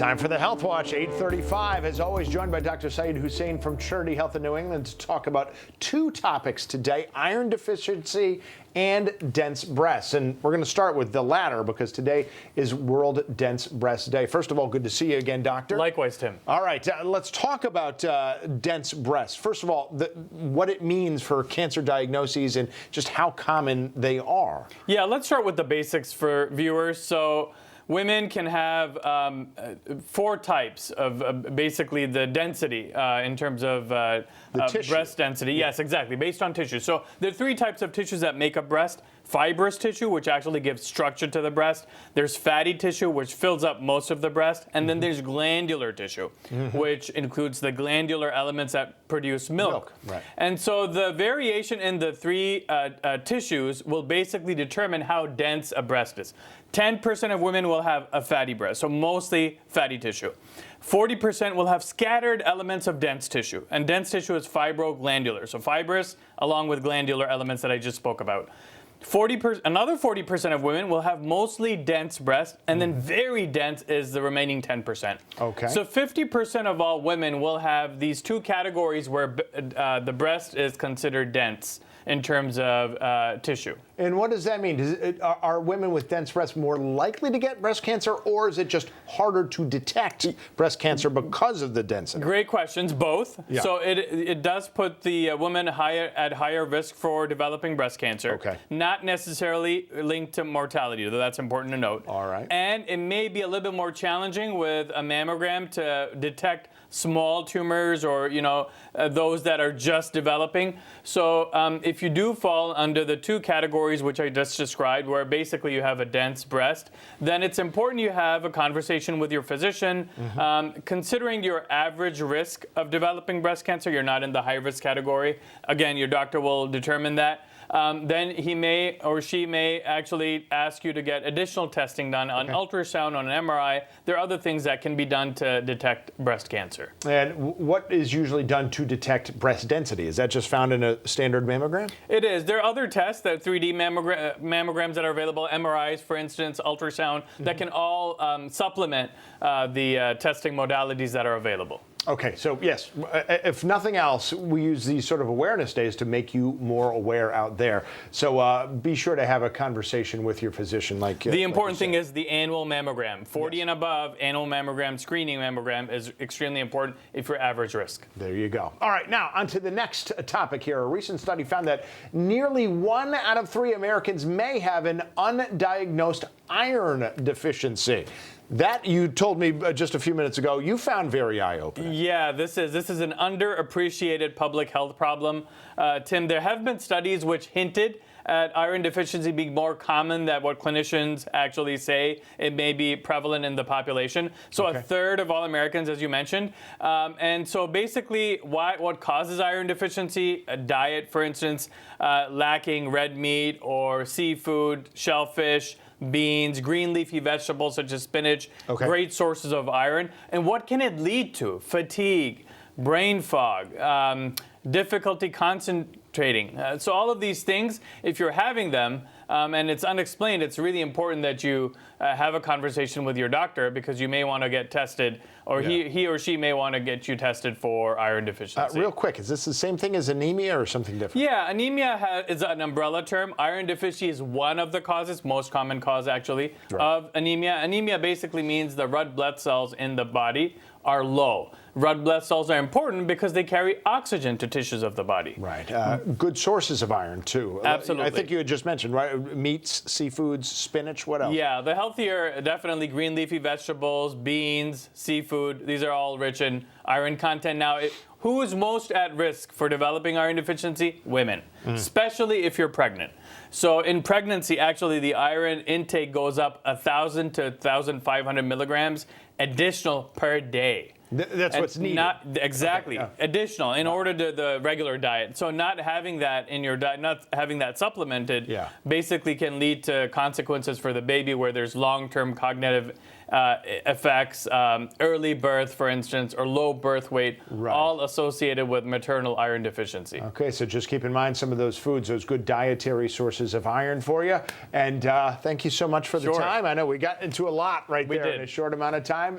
Time for the Health Watch, 8:35. As always, joined by Dr. Syed Hussain from Trinity Health in New England to talk about two topics today, iron deficiency and dense breasts. And we're going to start with the latter because today is World Dense Breast Day. First of all, good to see you again, Doctor. Likewise, Tim. All right, let's talk about dense breasts. First of all, what it means for cancer diagnoses and just how common they are. Yeah, let's start with the basics for viewers. So women can have four types of basically the density in terms of breast density. Yeah. Yes, exactly, based on tissue. So there are three types of tissues that make up breast. Fibrous tissue, which actually gives structure to the breast. There's fatty tissue, which fills up most of the breast. And then there's glandular tissue, which includes the glandular elements that produce milk. Right. And so the variation in the three tissues will basically determine how dense a breast is. 10% of women will have a fatty breast, so mostly fatty tissue. 40% will have scattered elements of dense tissue, and dense tissue is fibroglandular, so fibrous along with glandular elements that I just spoke about. Another 40% of women will have mostly dense breast, and then very dense is the remaining 10%. Okay. So 50% of all women will have these two categories where the breast is considered dense in terms of tissue. And what does that mean? Are women with dense breasts more likely to get breast cancer, or is it just harder to detect breast cancer because of the density? Great questions, both. Yeah. So it does put the woman at higher risk for developing breast cancer. Okay. Not necessarily linked to mortality, though that's important to note. All right. And it may be a little bit more challenging with a mammogram to detect small tumors or, those that are just developing. So if you do fall under the two categories which I just described, where basically you have a dense breast, then it's important you have a conversation with your physician. Considering your average risk of developing breast cancer, you're not in the high risk category. Again, your doctor will determine that. Then he may or she may actually ask you to get additional testing done on ultrasound, on an MRI. There are other things that can be done to detect breast cancer. And what is usually done to detect breast density? Is that just found in a standard mammogram? It is. There are other tests, that 3D mammograms that are available, MRIs, for instance, ultrasound, that can all supplement the testing modalities that are available. Okay, so yes, if nothing else, we use these sort of awareness days to make you more aware out there. So be sure to have a conversation with your physician. The important thing is the annual mammogram. 40 and above, annual mammogram, screening mammogram is extremely important if you're average risk. There you go. All right, now on to the next topic here. A recent study found that nearly 1 out of 3 Americans may have an undiagnosed iron deficiency. That, you told me just a few minutes ago, you found very eye-opening. Yeah, this is an underappreciated public health problem. Tim, there have been studies which hinted at iron deficiency being more common than what clinicians actually say it may be prevalent in the population. So a third of all Americans, as you mentioned. And so basically what causes iron deficiency? A diet, for instance, lacking red meat or seafood, shellfish, beans, green leafy vegetables such as spinach, great sources of iron. And what can it lead to? Fatigue, brain fog, difficulty concentrating. So all of these things, if you're having them and it's unexplained, it's really important that you have a conversation with your doctor because you may want to get tested, or he or she may want to get you tested for iron deficiency. Real quick, is this the same thing as anemia or something different? Yeah, anemia is an umbrella term. Iron deficiency is one of the causes, most common cause actually, of anemia. Anemia basically means the red blood cells in the body are low. Red blood cells are important because they carry oxygen to tissues of the body. Right. Good sources of iron, too. Absolutely. I think you had just mentioned, right? Meats, seafoods, spinach, what else? Yeah, the healthier, definitely green leafy vegetables, beans, seafood. These are all rich in iron content. Now, who is most at risk for developing iron deficiency? Women, especially if you're pregnant. So in pregnancy, actually, the iron intake goes up 1,000 to 1,500 milligrams additional per day. That's what's needed. Exactly. Additional in order to the regular diet. So not having that in your diet, not having that supplemented, basically can lead to consequences for the baby where there's long-term cognitive effects, early birth, for instance, or low birth weight, all associated with maternal iron deficiency. Okay, so just keep in mind some of those foods, those good dietary sources of iron for you. And thank you so much for the time. I know we got into a lot there in a short amount of time.